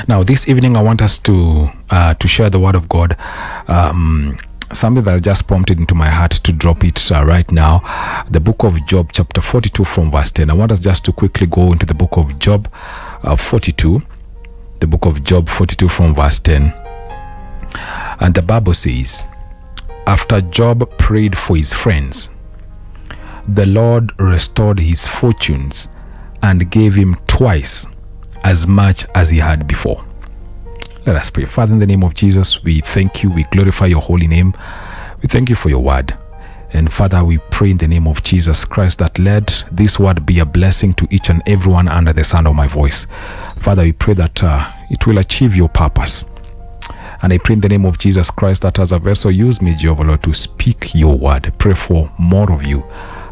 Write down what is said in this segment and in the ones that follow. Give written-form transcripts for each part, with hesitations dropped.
Now, this evening, I want us to share the word of God. Something that just prompted into my heart to drop it right now. The book of Job, chapter 42 from verse 10. I want us just to quickly go into the book of Job 42. The book of Job 42 from verse 10. And the Bible says, after Job prayed for his friends, the Lord restored his fortunes and gave him twice as much as he had before. Let us pray. Father, in the name of Jesus, we thank you. We glorify your holy name. We thank you for your word. And Father, we pray in the name of Jesus Christ that let this word be a blessing to each and everyone under the sound of my voice. Father, we pray that it will achieve your purpose. And I pray in the name of Jesus Christ that as a vessel, use me, Jehovah Lord, to speak your word. I pray for more of you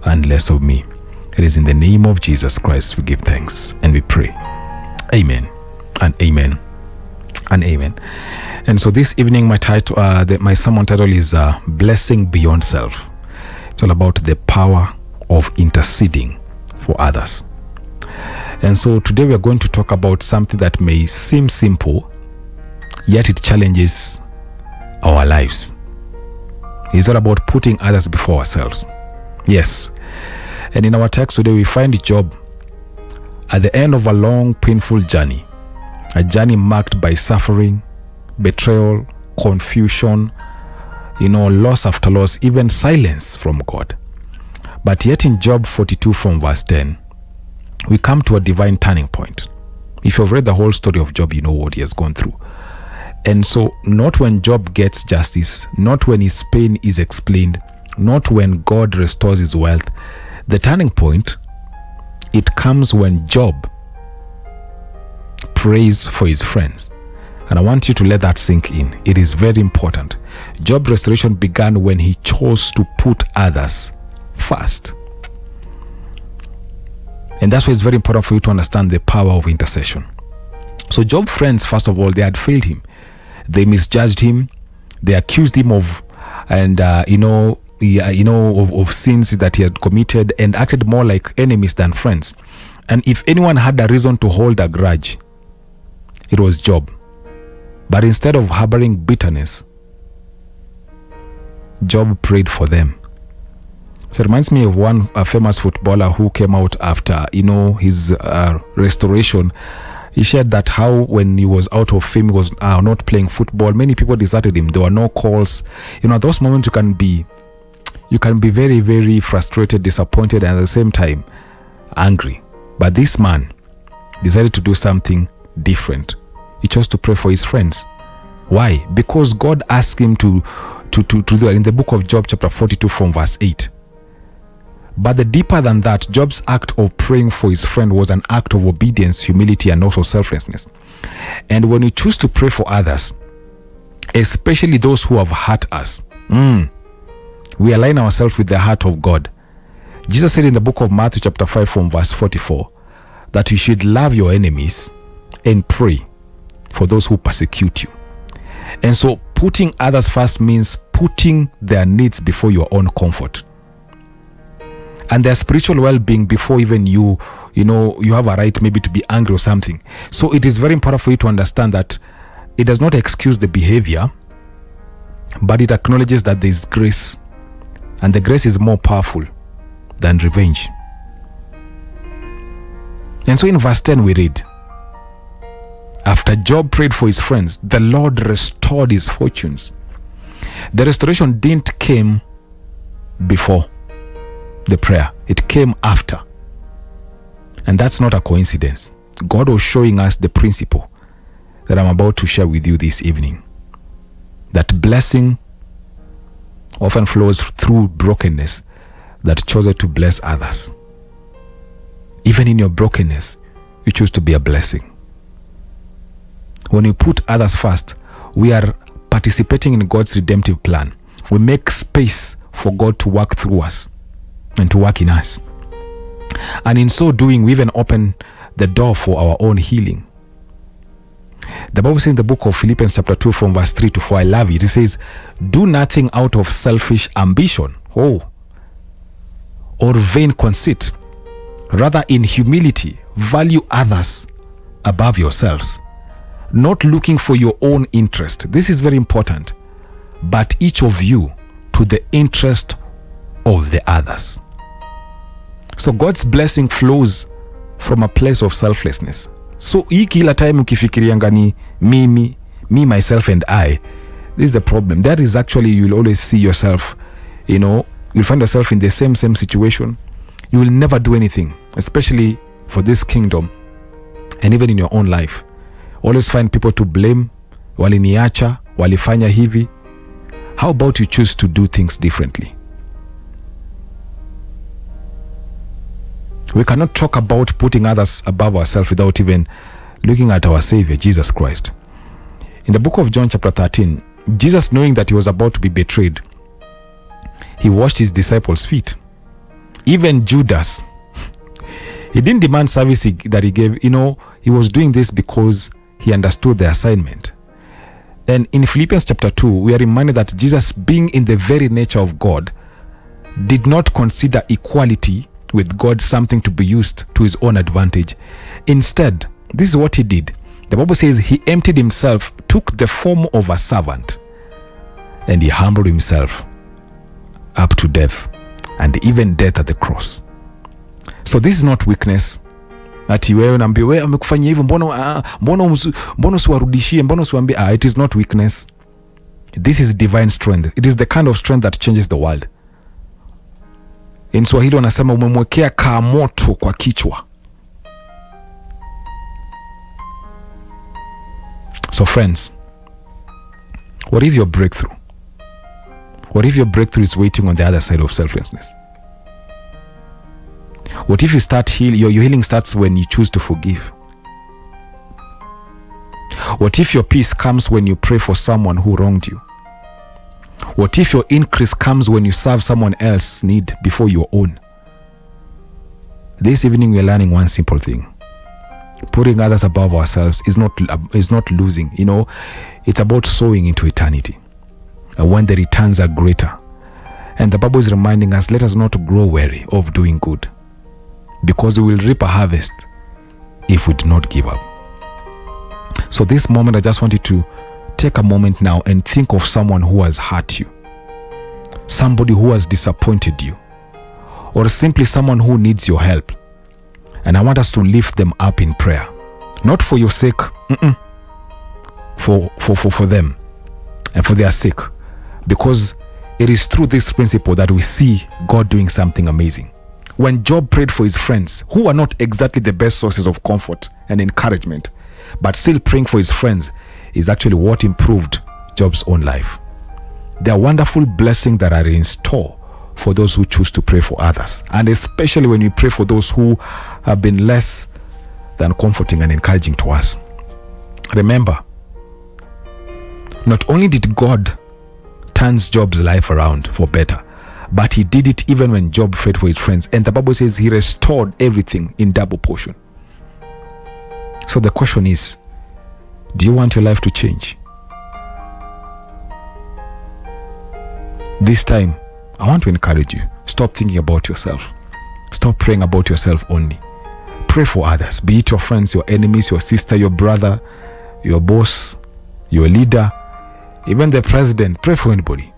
and less of me. It is in the name of Jesus Christ we give thanks and we pray. Amen and amen and amen. And so this evening, my title, my sermon title is Blessing Beyond Self. It's all about the power of interceding for others. And so today we are going to talk about something that may seem simple, yet it challenges our lives. It's all about putting others before ourselves. Yes. And in our text today, we find Job at the end of a long, painful journey. A journey marked by suffering, betrayal, confusion, loss after loss, even silence from God. But yet in Job 42 from verse 10, we come to a divine turning point. If you've read the whole story of Job, you know what he has gone through. And so not when Job gets justice, not when his pain is explained, not when God restores his wealth. The turning point, it comes when Job prays for his friends. And I want you to let that sink in. It is very important. Job's restoration began when he chose to put others first. And that's why it's very important for you to understand the power of intercession. So Job's friends, first of all, they had failed him. They misjudged him. They accused him of sins that he had committed and acted more like enemies than friends. And if anyone had a reason to hold a grudge, it was Job. But instead of harboring bitterness, Job prayed for them. So it reminds me of a famous footballer who came out after his restoration. He shared that how when he was out of fame, he was not playing football. Many people deserted him. There were no calls. At those moments you can be very, very frustrated, disappointed, and at the same time angry. But this man decided to do something different. He chose to pray for his friends. Why? Because God asked him to do that in the book of Job chapter 42 from verse 8. But the deeper than that, Job's act of praying for his friend was an act of obedience, humility, and also selflessness. And when you choose to pray for others, especially those who have hurt us, we align ourselves with the heart of God. Jesus said in the book of Matthew chapter 5 from verse 44 that you should love your enemies and pray for those who persecute you. And so putting others first means putting their needs before your own comfort and their spiritual well-being before even you have a right maybe to be angry or something. So it is very important for you to understand that it does not excuse the behavior, but it acknowledges that there is grace, and the grace is more powerful than revenge. And so in verse 10 we read, after Job prayed for his friends, the Lord restored his fortunes. The restoration didn't come before the prayer. It came after. And that's not a coincidence. God was showing us the principle that I'm about to share with you this evening. That blessing often flows through brokenness that chose to bless others. Even in your brokenness, you choose to be a blessing. When we put others first, we are participating in God's redemptive plan. We make space for God to work through us and to work in us. And in so doing, we even open the door for our own healing. The Bible says in the book of Philippians chapter 2 from verse 3 to 4, I love it. It says, do nothing out of selfish ambition or vain conceit. Rather, in humility, value others above yourselves, not looking for your own interest. This is very important. But each of you to the interest of the others. So God's blessing flows from a place of selflessness. So hii kila time ukifikirianga ni mimi, me, myself and I, this is the problem. That is actually, you'll always see yourself, you'll find yourself in the same situation. You will never do anything, especially for this kingdom and even in your own life. Always find people to blame. Waliniacha, walifanya hivi. How about you choose to do things differently? We cannot talk about putting others above ourselves without even looking at our Savior, Jesus Christ. In the book of John chapter 13, Jesus, knowing that he was about to be betrayed, he washed his disciples' feet. Even Judas, he didn't demand service that he gave. He was doing this because he understood the assignment. And in Philippians chapter 2, we are reminded that Jesus, being in the very nature of God, did not consider equality with God something to be used to his own advantage. Instead, this is what he did. The Bible says he emptied himself, took the form of a servant, and he humbled himself up to death, and even death at the cross. So this is not weakness. Ati wewe naambia wewe amekufanyia hivyo, mbona usiwarudishie, mbona usiwaambie. It is not weakness. This is divine strength. It is the kind of strength that changes the world. In Swahili wanasema umemwekea kaa moto kwa kichwa. So friends, what if your breakthrough? What if your breakthrough is waiting on the other side of selflessness? What if you start your healing starts when you choose to forgive? What if your peace comes when you pray for someone who wronged you? What if your increase comes when you serve someone else's need before your own? This evening we are learning one simple thing. Putting others above ourselves is not losing. It's about sowing into eternity. And when the returns are greater. And the Bible is reminding us, let us not grow weary of doing good, because we will reap a harvest if we do not give up. So this moment, I just want you to take a moment now and think of someone who has hurt you, somebody who has disappointed you, or simply someone who needs your help. And I want us to lift them up in prayer, not for your sake, for them and for their sake, because it is through this principle that we see God doing something amazing. When Job prayed for his friends, who are not exactly the best sources of comfort and encouragement, but still praying for his friends is actually what improved Job's own life. There are wonderful blessings that are in store for those who choose to pray for others, and especially when we pray for those who have been less than comforting and encouraging to us. Remember, not only did God turn Job's life around for better, but he did it even when Job prayed for his friends. And the Bible says he restored everything in double portion. So the question is, do you want your life to change? This time, I want to encourage you. Stop thinking about yourself. Stop praying about yourself only. Pray for others, be it your friends, your enemies, your sister, your brother, your boss, your leader, even the president. Pray for anybody.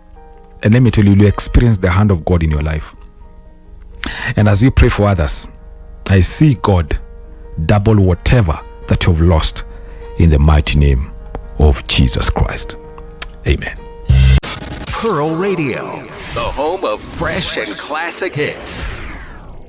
And let me tell you, you'll experience the hand of God in your life. And as you pray for others, I see God double whatever that you've lost in the mighty name of Jesus Christ. Amen. Pearl Radio, the home of fresh and classic hits.